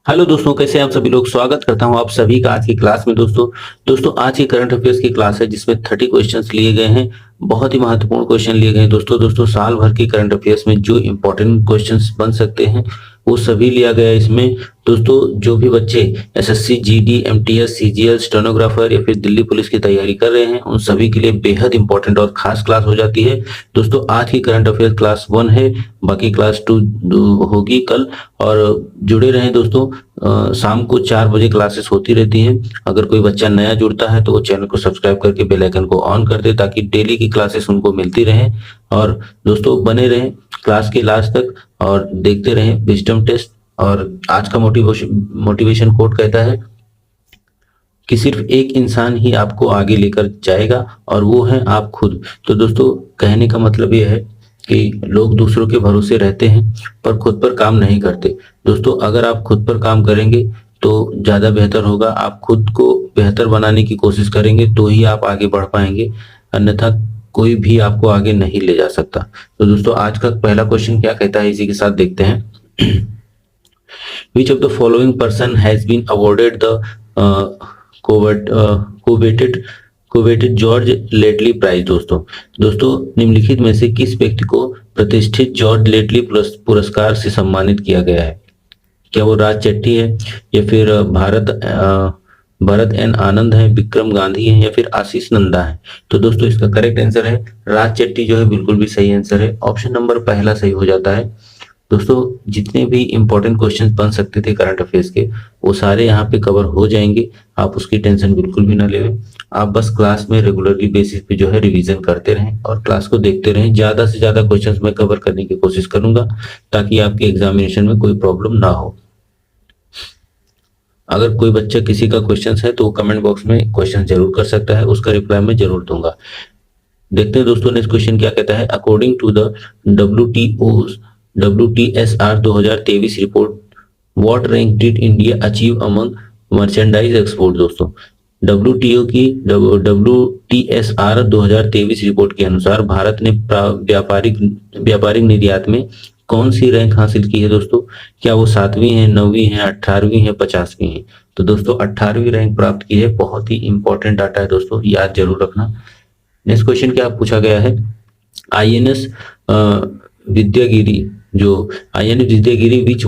Hello दोस्तों, कैसे हैं आप सभी लोग। स्वागत करता हूं आप सभी का आज की क्लास में। दोस्तों आज की करंट अफेयर्स की क्लास है जिसमें 30 क्वेश्चंस लिए गए हैं। बहुत ही महत्वपूर्ण क्वेश्चन लिए गए हैं दोस्तों साल भर की करंट अफेयर्स में जो इंपॉर्टेंट क्वेश्चंस बन सकते हैं वो सभी लिया गया है इसमें। दोस्तों जो भी बच्चे SSC, GD, MTS, CGL, stenographer या फिर दिल्ली पुलिस की तैयारी कर रहे हैं उन सभी के लिए बेहद इंपॉर्टेंट और खास क्लास हो जाती है। दोस्तों आज की करंट अफेयर क्लास 1 है, बाकी क्लास 2 होगी कल। और जुड़े रहें दोस्तों। शाम को 4 बजे क्लासेस होती रहती हैं। अगर कोई बच्चा नया जुड़ता है तो वो चैनल को सब्सक्राइब करके बेल आइकन को ऑन कर दे ताकि डेली की क्लासेस उनको मिलती रहें। और दोस्तों बने रहें क्लास के लास्ट तक और देखते रहें विजडम टेस्ट। और आज का मोटिवेशन कोट कहता है कि सिर्फ एक इंसान ही आपको आगे लेकर जाएगा और वो है आप खुद। तो दोस्तों कहने का मतलब ये है कि लोग दूसरों के भरोसे रहते हैं पर खुद पर काम नहीं करते। दोस्तों अगर आप खुद पर काम करेंगे तो ज्यादा बेहतर होगा। आप खुद को बेहतर बनाने की कोशिश करेंगे तो ही आप आगे बढ़ पाएंगे, अन्यथा कोई भी आपको आगे नहीं ले जा सकता। तो दोस्तों आज का पहला क्वेश्चन क्या कहता है इसी के साथ देखते हैं। Which of the following person has been awarded the coveted coveted George lately prize. दोस्तों निम्नलिखित में से किस व्यक्ति को प्रतिष्ठित जॉर्ज लेटली पुरस्कार से सम्मानित किया गया है? क्या वो राज चेट्टी है या फिर भरत एन आनंद है, विक्रम गांधी है या फिर आशीष नंदा है? तो दोस्तों इसका करेक्ट आंसर है राज चेट्टी जो है बिल्कुल भी सही आंसर है। ऑप्शन नंबर पहला सही हो जाता है। दोस्तों जितने भी इंपॉर्टेंट क्वेश्चंस बन सकते थे करंट अफेयर्स के वो सारे यहाँ पे कवर हो जाएंगे। आप उसकी टेंशन बिल्कुल भी ना लें। आप बस क्लास में रेगुलरली बेसिस पे जो है रिवीजन करते रहें और क्लास को देखते रहें। ज्यादा से ज्यादा क्वेश्चंस मैं कवर करने की कोशिश करूंगा ताकि आपके एग्जामिनेशन में कोई प्रॉब्लम ना हो। अगर कोई बच्चा किसी का क्वेश्चन है तो कमेंट बॉक्स में क्वेश्चन जरूर कर सकता है, उसका रिप्लाई मैं जरूर दूंगा। देखते हैं दोस्तों नेक्स्ट क्वेश्चन क्या कहता है। According to the WTSR 2023 report, what rank did India achieve among merchandise export? दोस्तों WTSR 2023 रिपोर्ट के अनुसार भारत ने व्यापारिक निर्यात में कौन सी रैंक हासिल की है? दोस्तों क्या वो 7वीं है, 9वीं है, 18वीं है, 50वीं है? तो दोस्तों 18वीं रैंक प्राप्त की है। बहुत ही इंपॉर्टेंट डाटा है दोस्तों, याद जरूर रखना। नेक्स्ट क्वेश्चन क्या पूछा गया है। INS Vindhyagiri which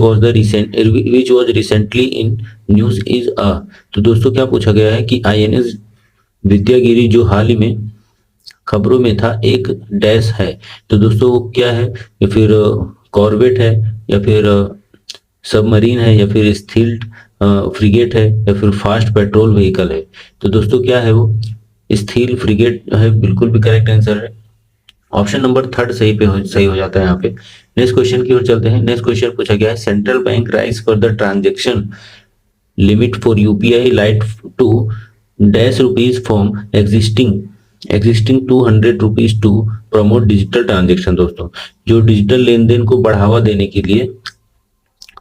was recently in news is a. तो दोस्तों क्या पूछा गया है कि INS विद्यागिरी जो हाल ही में खबरों में था एक डैश है। तो दोस्तों वो क्या है? या फिर कॉर्वेट है या फिर सबमरीन है या फिर स्टील्थ फ्रिगेट है या फिर फास्ट पेट्रोल व्हीकल है? तो दोस्तों क्या है वो? स्टील फ्रिगेट है, बिल्कुल भी करेक्ट आंसर है। ऑप्शन नंबर थर्ड सही हो जाता है यहाँ पे। नेक्स्ट क्वेश्चन की ओर चलते हैं। नेक्स्ट क्वेश्चन पूछा गया है central bank raise for the transaction limit for UPI lite to dash rupees from existing 200 rupees to promote digital transaction. दोस्तों जो डिजिटल लेन देन को बढ़ावा देने के लिए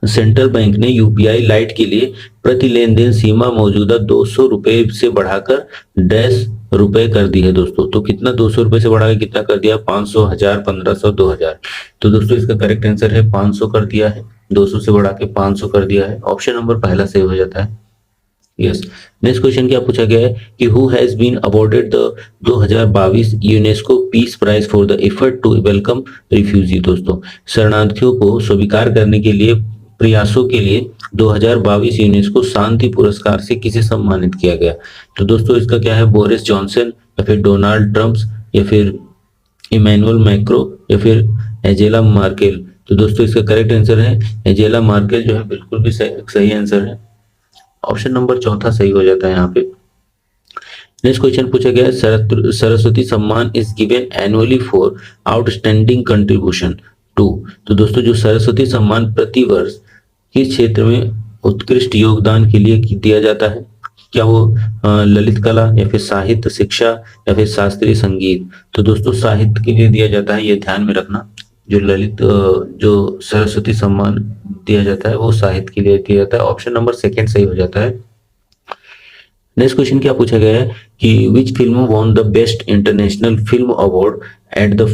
सेंट्रल बैंक ने यूपीआई लाइट के लिए प्रति लेन देन सीमा मौजूदा 200 रुपए से बढ़ाकर डैश रुपए कर दी है। दोस्तों तो कितना 200 रुपए से बढ़ा के कितना कर दिया? 500, 1000, 1500, 2000। तो दोस्तों इसका करेक्ट आंसर है 500 कर दिया है। 200 से बढ़ा के 500 कर दिया है। ऑप्शन नंबर पहला सही हो जाता है। यस। नेक्स्ट क्वेश्चन क्या पूछा गया है कि who has been awarded the 2022 UNESCO peace prize for the effort to welcome refugee? दोस्तों शरणार्थियों को स्वीकार करने के लिए प्रयासों के लिए 2022 यूनेस्को शांति पुरस्कार से किसे सम्मानित किया गया? तो दोस्तों इसका क्या है? बोरिस जॉनसन या फिर डोनाल्ड ट्रम्प या फिर इमैनुअल मैक्रो या फिर एंजेला मार्केल? तो दोस्तों इसका करेक्ट आंसर है एंजेला मार्केल जो है बिल्कुल भी सही आंसर है। ऑप्शन नंबर चौथा सही हो जाता है यहाँ पे। नेक्स्ट क्वेश्चन पूछा गया है Saraswati Samman is given annually for outstanding contribution to. तो दोस्तों जो सरस्वती सम्मान प्रति वर्ष किस क्षेत्र में उत्कृष्ट योगदान के लिए दिया जाता है? क्या वो ललित कला या फिर साहित्य, शिक्षा या फिर शास्त्रीय संगीत? तो दोस्तों साहित्य के लिए दिया जाता है, ये ध्यान में रखना। जो सरस्वती सम्मान दिया जाता है वो साहित्य के लिए दिया जाता है। ऑप्शन नंबर सेकंड सही हो जाता है। नेक्स्ट क्वेश्चन क्या पूछा गया है कि which film won the best international film award at the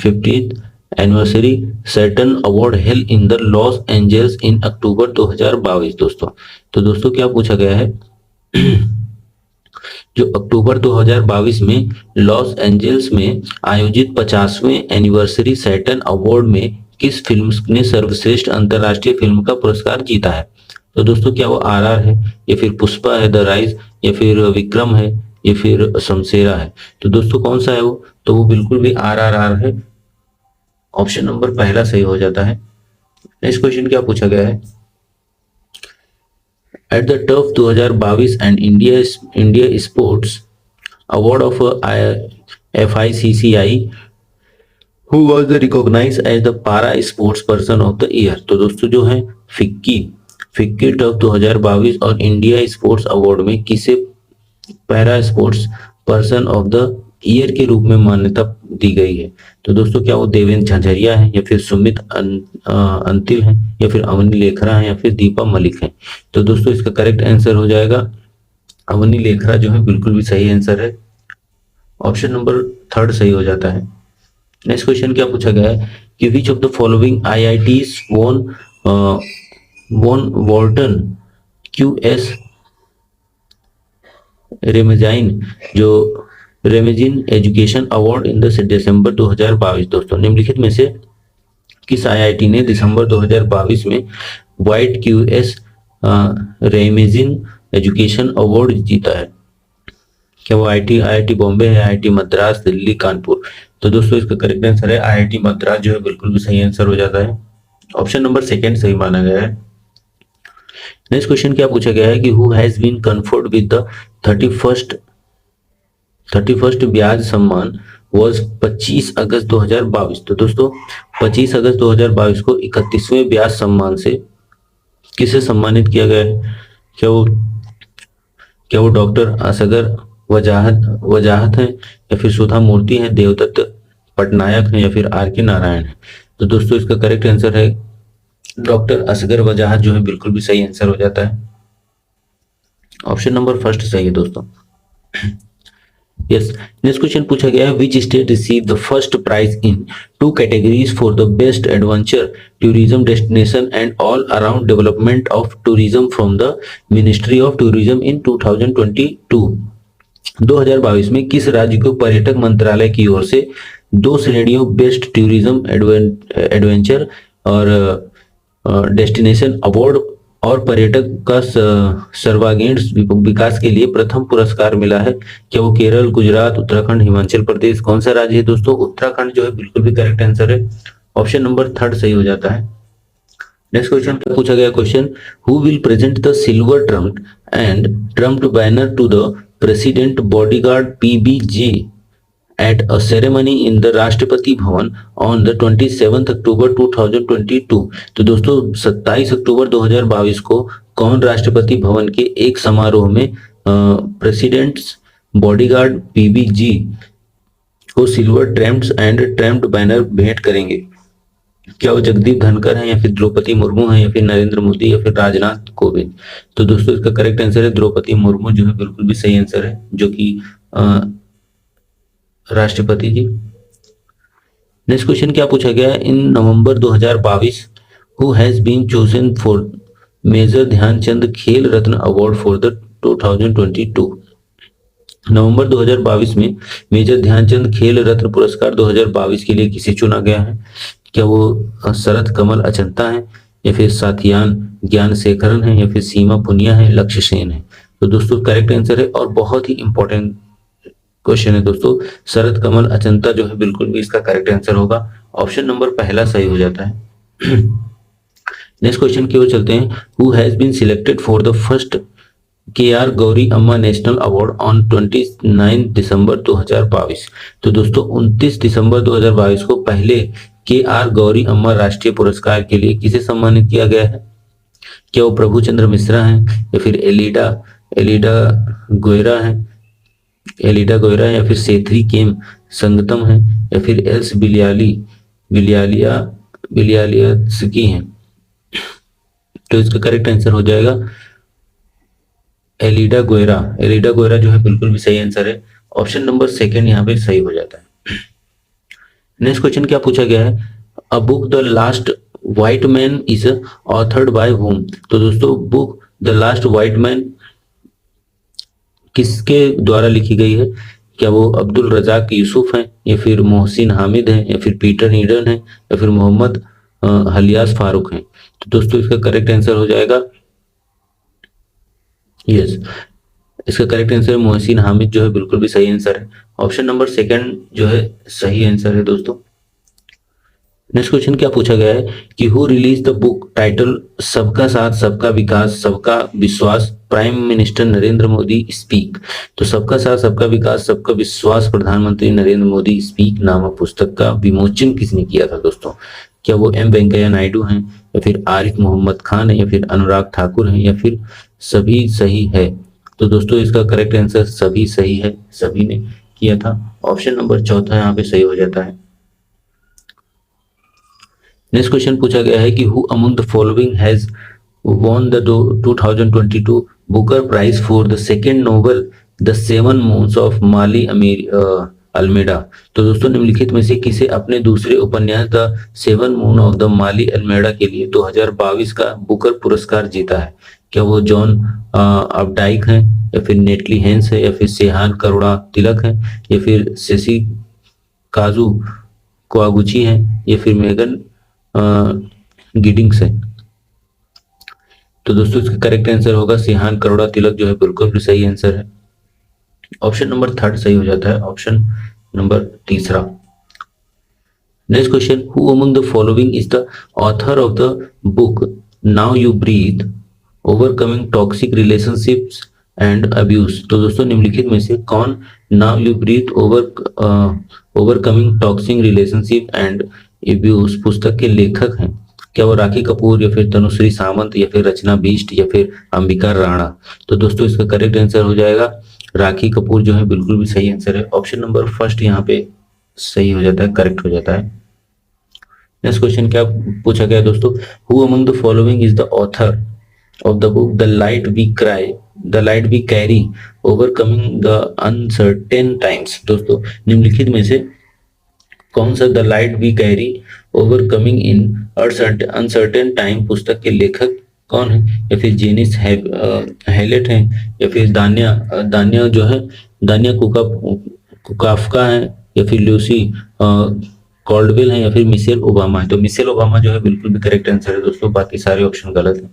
50th anniversary Saturn award held in the Los Angeles in October 2022 दोस्तों। तो दोस्तों क्या पूछा गया है जो अक्टूबर 2022 में लॉस एंजल्स में आयोजित 50वें एनिवर्सरी सैटर्न अवार्ड में किस फिल्म ने सर्वश्रेष्ठ अंतर्राष्ट्रीय फिल्म का पुरस्कार जीता है। तो दोस्तों क्या वो आरआर है, या फिर पुष्पा है द राइज, या फिर विक्रम है, या फिर शमशेरा है। तो दोस्तों कौन सा है वो, तो वो बिल्कुल भी आरआरआर है। ऑप्शन नंबर पहला सही हो जाता है। नेक्स्ट क्वेश्चन क्या पूछा गया है, एट द टफ 2022 and India sports award of FICCI who was the recognised as the para sports person of the year. तो दोस्तों जो है फिक्की टफ 2022 और इंडिया स्पोर्ट्स अवार्ड में किसे para sports person of the year के रूप में मान्यता दी गई है। तो दोस्तों क्या वो देवेंद्र झाझरिया है, या फिर सुमित अंतिल है, या फिर अवनी लेखरा है, या फिर दीपा मलिक है। तो दोस्तों इसका करेक्ट आंसर हो जाएगा अवनी लेखरा जो है बिल्कुल भी सही आंसर है। ऑप्शन नंबर थर्ड सही हो जाता है। नेक्स्ट क्वेश्चन क्या पूछा गया है कि which of the following IITs won Wharton QS reimagine जो reimagine education award in the December 2022। दोस्तों निम्नलिखित में से किस IIT ने दिसंबर 2022 में वाइट QS रेमेजिन एजुकेशन अवार्ड जीता है। क्या वो IIT बॉम्बे है, IIT मद्रास, दिल्ली, कानपुर। तो दोस्तों इसका करेक्ट आंसर है IIT मद्रास जो है बिल्कुल भी सही आंसर हो जाता है। ऑप्शन नंबर सेकंड सही माना गया है। नेक्स्ट क्वेश्चन क्या पूछा गया है कि who has been conferred with the 31st Vyas सम्मान वॉज 25 अगस्त 2022। तो दोस्तों 25 अगस्त 2022 को 31वें ब्याज सम्मान से किसे सम्मानित किया गया है। क्या वो डॉक्टर असगर वजाहत है, या फिर सुधा मूर्ति है, देवदत्त पटनायक है, या फिर RK नारायण है। तो दोस्तों इसका करेक्ट आंसर है डॉक्टर असगर वजाहत जो है बिल्कुल भी सही आंसर हो जाता है। ऑप्शन नंबर फर्स्ट सही है दोस्तों। यस, नेक्स्ट क्वेश्चन पूछा गया है which state receive the first prize in 2 categories for the best adventure tourism destination and all around development of tourism from the ministry of tourism in 2022। 2022 में किस राज्य को पर्यटक मंत्रालय की ओर से 2 श्रेणियों बेस्ट टूरिज्म एडवेंचर और डेस्टिनेशन अवार्ड और पर्यटक का सर्वांगीण विकास के लिए प्रथम पुरस्कार मिला है। क्या वो केरल, गुजरात, उत्तराखंड, हिमाचल प्रदेश। कौन सा राज्य है दोस्तों, उत्तराखंड जो है बिल्कुल भी करेक्ट आंसर है। ऑप्शन नंबर थर्ड सही हो जाता है। नेक्स्ट क्वेश्चन पूछा गया question who will present the silver trumpet banner to the president bodyguard PBJ at a ceremony in the Rashtrapati Bhavan on the 27th October 2022। तो दोस्तों 27 अक्टूबर 2022 को कौन राष्ट्रपति भवन के एक समारोह में प्रेसिडेंट्स बॉडीगार्ड PBG को सिल्वर ट्रम्प्ड बैनर भेंट करेंगे। क्या वो जगदीप धनखड़ है, या फिर द्रौपदी मुर्मू है, या फिर नरेंद्र मोदी, या फिर राजनाथ कोविंद। तो दोस्तों इसका करेक्ट आंसर है द्रौपदी मुर्मू जो है बिल्कुल भी सही आंसर है, जो कि राष्ट्रपति जी। नेक्स्ट क्वेश्चन क्या पूछा गया है इन नवंबर 2022 who has been chosen for major Dhyanchand खेल रत्न अवार्ड फॉर द 2022। नवंबर 2022 में मेजर ध्यानचंद खेल रत्न पुरस्कार 2022 के लिए किसे चुना गया है। क्या वो शरद कमल अचंता है, या फिर साथियान ज्ञानशेखरन है, या फिर सीमा पुनिया है, लक्ष्य सेन है। तो दोस्तों करेक्ट आंसर है और बहुत ही इंपॉर्टेंट क्वेश्चन है दोस्तों, शरद कमल अचंता जो है बिल्कुल भी इसका करेक्ट आंसर होगा। ऑप्शन नंबर पहला सही हो जाता है। नेक्स्ट क्वेश्चन की ओर चलते हैं who has been selected for the first KR Gauri Amma national award on 29 दिसंबर 2022। तो दोस्तों 29 दिसंबर 2022 को पहले KR गौरी अम्मा राष्ट्रीय पुरस्कार के लिए किसे सम्मानित किया गया है। क्या वो प्रभु चंद्र मिश्रा है, या फिर एलिडा गोयरा है, या फिर सेथरी केम संगतम है, या फिर एल्स बिलियालियास्की है। तो इसका करेक्ट आंसर हो जाएगा एलिडा गोयरा जो है बिल्कुल भी सही आंसर है। ऑप्शन नंबर सेकंड यहाँ पे सही हो जाता है। नेक्स्ट क्वेश्चन क्या पूछा गया है a book the last white man is authored bye whom। तो दोस्तों book the last white man किसके द्वारा लिखी गई है? क्या वो अब्दुल रजाक यूसुफ हैं, या फिर मोहसिन हामिद हैं, या फिर पीटर ईडन हैं, या फिर मोहम्मद हलियास फारूक हैं? तो दोस्तों इसका करेक्ट आंसर हो जाएगा यस, इसका करेक्ट आंसर है मोहसिन हामिद, जो है बिल्कुल भी सही आंसर है। ऑप्शन नंबर सेकंड जो है सही आंसर है दोस्तों। नेक्स्ट क्वेश्चन क्या पूछा गया है कि who release the book title सबका साथ सबका विकास सबका विश्वास prime minister Narendra Modi speak. तो सबका साथ सबका विकास सबका विश्वास प्रधानमंत्री नरेंद्र मोदी स्पीक नामक पुस्तक का विमोचन किसने किया था दोस्तों? क्या वो एम वेंकैया नायडू हैं, या फिर आरिफ मोहम्मद खान है, या फिर अनुराग ठाकुर हैं, या फिर सभी सही है? तो दोस्तों इसका करेक्ट आंसर सभी सही है, सभी ने किया था। ऑप्शन नंबर चौथा यहाँ पे सही हो जाता है। नेक्स्ट क्वेश्चन पूछा गया है कि who among the following has won the 2022 Booker Prize for the second novel The Seven Moons of Maali Almeida. तो दोस्तों निम्नलिखित में से किसे अपने दूसरे उपन्यास the seven moon of the Maali Almeida के लिए 2022 का बुकर पुरस्कार जीता है? क्या वो जॉन अपडाइक हैं, या फिर नेटली हेंस है, या फिर सेहान करुणा तिलक है, या फिर सेसी काजू कोआगुची है, या फिर मेगन गिडिंग्स है? तो दोस्तों इसका करेक्ट आंसर होगा सेहान करुणा तिलक, जो है बिल्कुल भी सही आंसर है। ऑप्शन नंबर थर्ड सही हो जाता है, ऑप्शन नंबर तीसरा। Next question who among the following is the author of the book now you breathe overcoming toxic relationships and abuse. तो दोस्तों निम्नलिखित में से कौन now you breathe overcoming toxic relationship and abuse पुस्तक के लेखक हैं? क्या वो राखी कपूर, या फिर तनुश्री सामंत, या फिर रचना बिष्ट, या फिर अंबिका राणा? तो दोस्तों इसका करेक्ट आंसर हो जाएगा राखी कपूर, जो है बिल्कुल भी सही आंसर है। ऑप्शन नंबर फर्स्ट यहाँ पे सही हो जाता है, करेक्ट हो जाता है। नेक्स्ट क्वेश्चन क्या पूछा गया दोस्तों? Who among the following is the author of the book the light we carry overcoming the uncertain times. दोस्तों निम्नलिखित में से कौन सा the light we carry overcoming in uncertain time पुस्तक के लेखक कौन है? या फिर जेनिस हैलेट हैं, या फिर दानिया जो है दानिया कुकाफका है, या फिर लूसी कॉल्डवेल है, या फिर मिशेल ओबामा है? तो मिशेल ओबामा जो है बिल्कुल भी करेक्ट आंसर है दोस्तों, बाकी सारे ऑप्शन गलत है।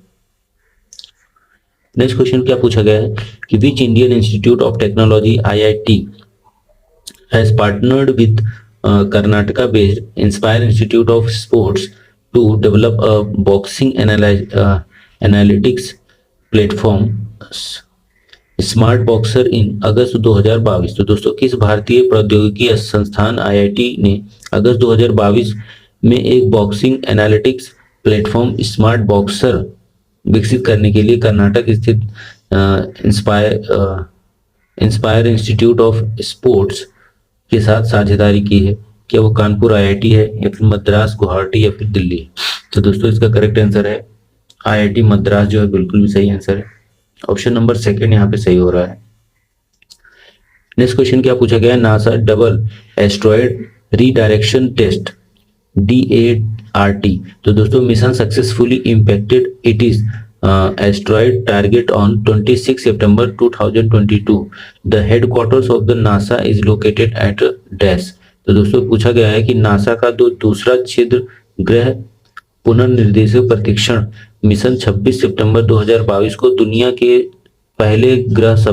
नेक्स्ट क्वेश्चन क्या पूछा गया है कि which Indian institute of technology IIT has partnered with Karnataka based Inspire Institute of Sports to develop a boxing analytics platform smart boxer in August 2022। तो दोस्तों किस भारतीय प्रौद्योगिकी संस्थान IIT ने अगस्त 2022 में एक boxing analytics platform smart boxer विकसित करने के लिए कर्नाटक स्थित इंस्पायर इंस्टीट्यूट ऑफ स्पोर्ट्स के साथ साझेदारी की है? क्या वो कानपुर IIT है, या फिर मद्रास, गुवाहाटी, या फिर दिल्ली? तो दोस्तों इसका करेक्ट आंसर है IIT मद्रास, जो है बिल्कुल भी सही आंसर है। ऑप्शन नंबर सेकंड यहाँ पे सही हो रहा है। नेक्स्ट क्वेश्चन क्या पूछा गया है? NASA double asteroid redirection test DART। तो दोस्तों mission successfully impacted it is asteroid target on 26 September 2022. The headquarters of the NASA is located at dash। तो दोस्तों पूछा गया है कि नासा का दूसरा छिद्र ग्रह पुनर्निर्देशित परीक्षण मिशन 26 सितंबर 2022 को दुनिया के पहले ग्रह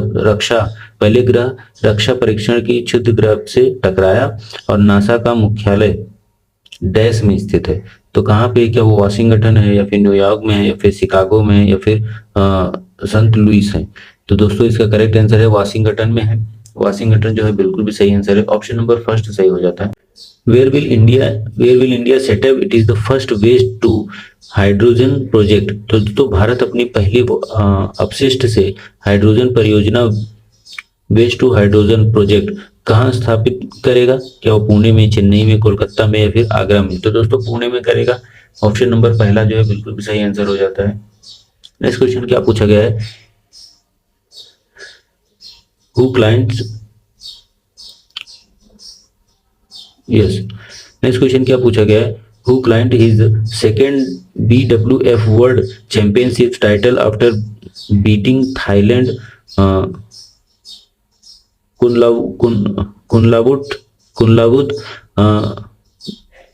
रक्षा परीक्षण की क्षुद्र ग्रह से टकराया, और नासा का मुख्यालय डैश में स्थित है। तो कहाँ पे? क्या वो वाशिंगटन है, या फिर न्यूयॉर्क में है, या फिर शिकागो में है, या फिर संत लुइस है? तो दोस्तों इसका करेक्ट आंसर है वाशिंगटन में है। वाशिंगटन जो है बिल्कुल भी सही आंसर है, ऑप्शन नंबर फर्स्ट सही हो जाता है। Where will India setup it is the first waste to hydrogen project. तो दोस्तों भारत अपनी पहली अपशिष्ट से हाइड्रोजन परियोजना वेस्ट टू हाइड्रोजन प्रोजेक्ट कहाँ स्थापित करेगा? क्या वो पुणे में, चेन्नई में, कोलकाता में, या फिर आगरा में? तो दोस्तों पुणे में करेगा, ऑप्शन नंबर पहला जो है बिल्कुल भी सही आंसर हो जाता है। नेक्स्ट क्वेश्चन क्या पूछा गया है? Who clients yes next question क्या पूछा गया है? who claimed his second BWF World Championship title after beating Thailand uh, Kunlavut Kunlavut uh,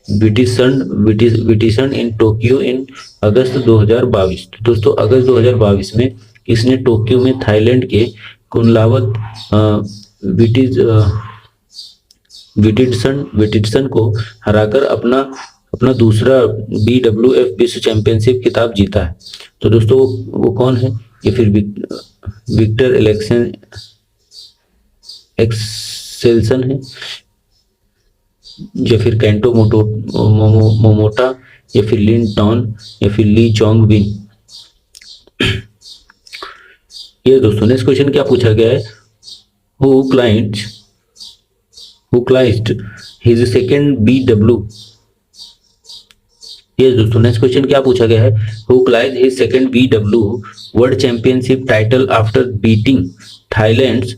Vitidsarn in Tokyo in August 2022। तो दोस्तों अगस्त 2022 में इसने टोक्यो में थाईलैंड के कुनलावत विटिसन को हराकर अपना अपना दूसरा BWF विश्व चैंपियनशिप खिताब जीता है। तो दोस्तों वो कौन है? ये फिर विक्टर एक्सेल्सन है, या फिर कैंटो मोमोटा, या फिर लिन टॉन, या फिर ली चोंग विन। ये दोस्तों नेक्स्ट क्वेश्चन क्या पूछा गया है? Who clinched his second BW। ये दोस्तों नेक्स्ट क्वेश्चन क्या पूछा गया है? Who clinched his second BW world championship title after beating Thailand's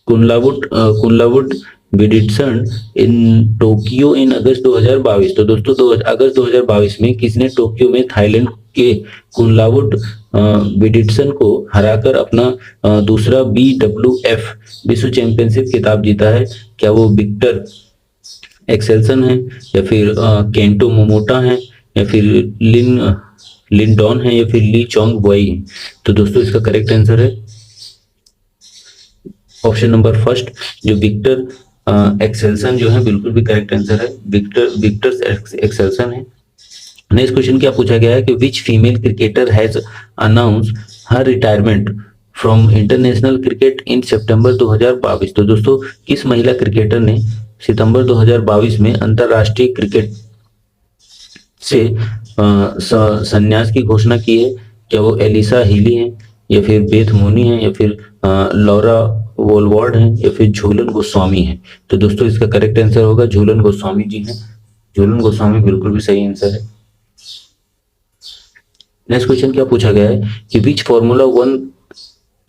Kunlavut Vitidsarn in Tokyo in August 2022। तो दोस्तों अगस्त 2022 में किसने टोक्यो में थाईलैंड के कुनलावुट विडिटसन को हराकर अपना दूसरा BWF विश्व चैंपियनशिप खिताब जीता है? क्या वो विक्टर एक्सेल्सन है, या फिर केंटो मोमोटा है, या फिर लिन डॉन है, या फिर ली चोंग बॉय है? तो दोस्तों इसका करेक्ट आंसर है ऑप्शन नंबर फर्स्ट, जो विक्टर एक्सेल्सन जो है बिल्कुल भी करेक्ट आंसर है, विक्टर एक्सेल्सन है। नेक्स्ट क्वेश्चन क्या पूछा गया है कि which female cricketer has announce her retirement from international cricket in September 2022। तो दोस्तों किस महिला क्रिकेटर ने सितंबर 2022 में अंतरराष्ट्रीय क्रिकेट से संन्यास की घोषणा की है? क्या वो एलिसा हीली है, या फिर बेथ मोनी है, या फिर लॉरा वोलवार्ड है, या फिर झूलन गोस्वामी है? तो दोस्तों इसका करेक्ट आंसर होगा झूलन गोस्वामी जी हैं। झूलन गोस्वामी बिल्कुल भी सही आंसर है। नेक्स्ट क्वेश्चन क्या पूछा गया है कि which formula 1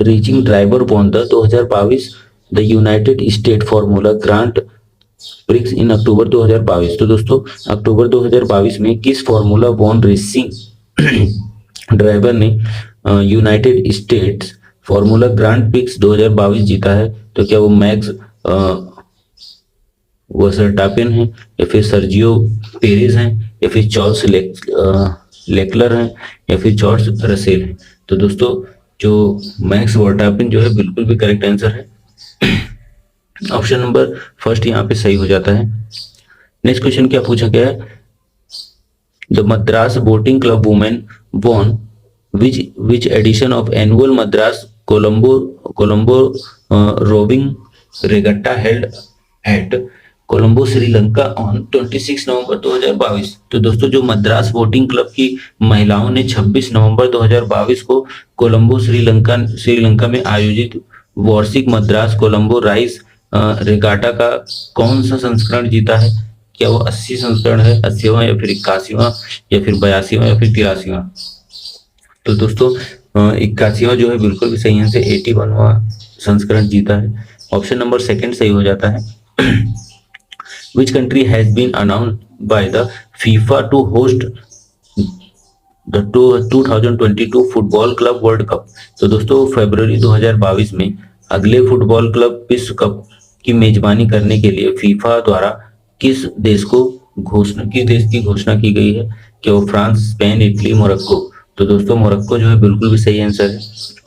racing driver won the 2022 the United State formula grand prix in October 2022। तो दोस्तों अक्टूबर 2022 में किस फार्मूला वन रेसिंग ड्राइवर ने United States formula grand prix 2022 जीता है? तो क्या वो मैक्स वर्स्टापेन है, या फिर सर्जियो पेरेज है, या फिर चार्ल्स लेक्लर है, या फिर जॉर्ज रसेल है? तो दोस्तों जो मैक्स वर्स्टापेन जो है बिल्कुल भी करेक्ट आंसर है, ऑप्शन नंबर फर्स्ट यहाँ पे सही हो जाता है। नेक्स्ट क्वेश्चन क्या पूछा गया है? The Madras boating club women won which edition of annual Madras Colombo rowing regatta held at Colombo Sri Lanka on 26 नवंबर 2022। तो दोस्तों जो मद्रास बोटिंग क्लब की महिलाओं ने 26 नवंबर 2022 को कोलंबो श्रीलंका में आयोजित वार्षिक मद्रास कोलंबो राइस रेगाटा का कौन सा संस्करण जीता है? क्या वो 80 संस्करण है, 80वां, या फिर 81वां, या फिर 82वां, या फिर 83वां? तो दोस्तों 81वां जो है बिल्कुल भी सही है, से 81वां संस्करण जीता है, ऑप्शन नंबर सेकंड सही हो जाता है। Which country has been announced by the FIFA to host the 2022 football club world cup? तो दोस्तों फरवरी 2022 में अगले फुटबॉल क्लब विश्व कप की मेजबानी करने के लिए फीफा द्वारा किस देश की घोषणा की गई है? क्या वो फ्रांस, स्पेन, इटली, मोरक्को? तो दोस्तों मोरक्को जो है बिल्कुल भी सही आंसर है,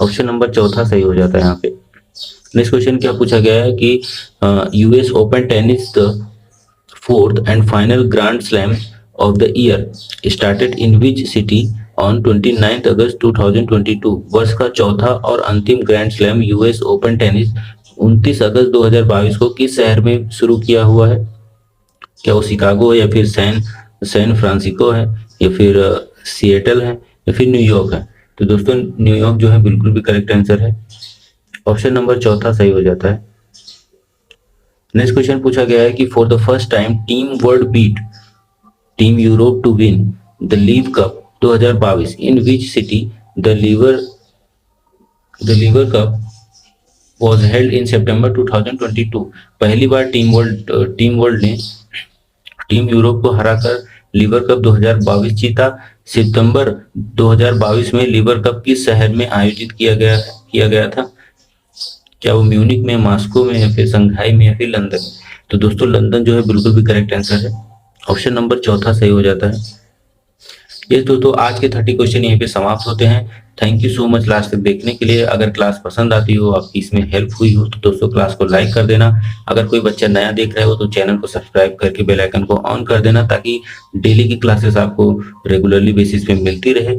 ऑप्शन नंबर चौथा सही हो जाता है यहाँ पे। नेक्स्ट क्वेश्चन क्या पूछा गया है कि US open tennis the fourth and final grand slam of the year started in which city on 29 अगस्त 2022। वर्ष का चौथा और अंतिम grand slam US open tennis 29 अगस्त 2022 को किस शहर में शुरू किया हुआ है? क्या वो शिकागो है, या फिर सैन फ्रांसिस्को है, या फिर सिएटल है, या फिर न्यूयॉर्क है? तो दोस्तों न्यूयॉर्क जो है बिल्कुल भी करेक्ट आंसर है, ऑप्शन नंबर चौथा सही हो जाता है। नेक्स्ट क्वेश्चन पूछा गया है कि for the first time team world beat team Europe to win the Laver cup 2022 in which city the Laver cup was held in September 2022। पहली बार टीम वर्ल्ड ने टीम यूरोप को हराकर लीवर कप 2022 जीता? सितंबर 2022 में लीवर कप किस शहर में आयोजित किया गया था? क्या वो म्यूनिक में, मॉस्को में, या फिर संघाई में, या फिर लंदन में? तो दोस्तों लंदन जो है बिल्कुल भी करेक्ट आंसर है। ऑप्शन नंबर चौथा सही हो जाता है। ये दोस्तों आज के 30 क्वेश्चन यहीं पे समाप्त होते हैं। Thank you so much last तक देखने के लिए। अगर क्लास पसंद आती हो, आपकी इसमें हेल्प हुई हो, तो दोस्तों क्लास को लाइक कर देना। अगर कोई बच्चा नया देख रहा हो तो चैनल को सब्सक्राइब करके बेल आइकन को ऑन कर देना, ताकि डेली की क्लासेस आपको रेगुलरली बेसिस पे मिलती रहे।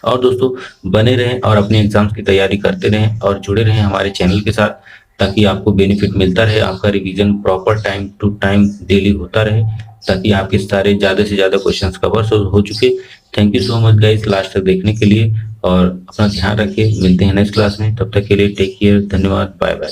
और दोस्तों बने रहें और अपने एग्जाम्स की तैयारी करते रहें और जुड़े रहें हमारे चैनल के साथ, ताकि आपको बेनिफिट मिलता रहे, आपका revision proper time to time daily होता रहे, ताकि आपके सारे ज़्यादा से ज़्यादा क्वेश्चंस कवर हो चुके। Thank you so much guys last तक देखने के लिए, और अपना ध्यान रखिए। मिलते हैं नेक्स्ट क्लास में, तब तक के लिए टेक केयर, धन्यवाद, बाय बाय।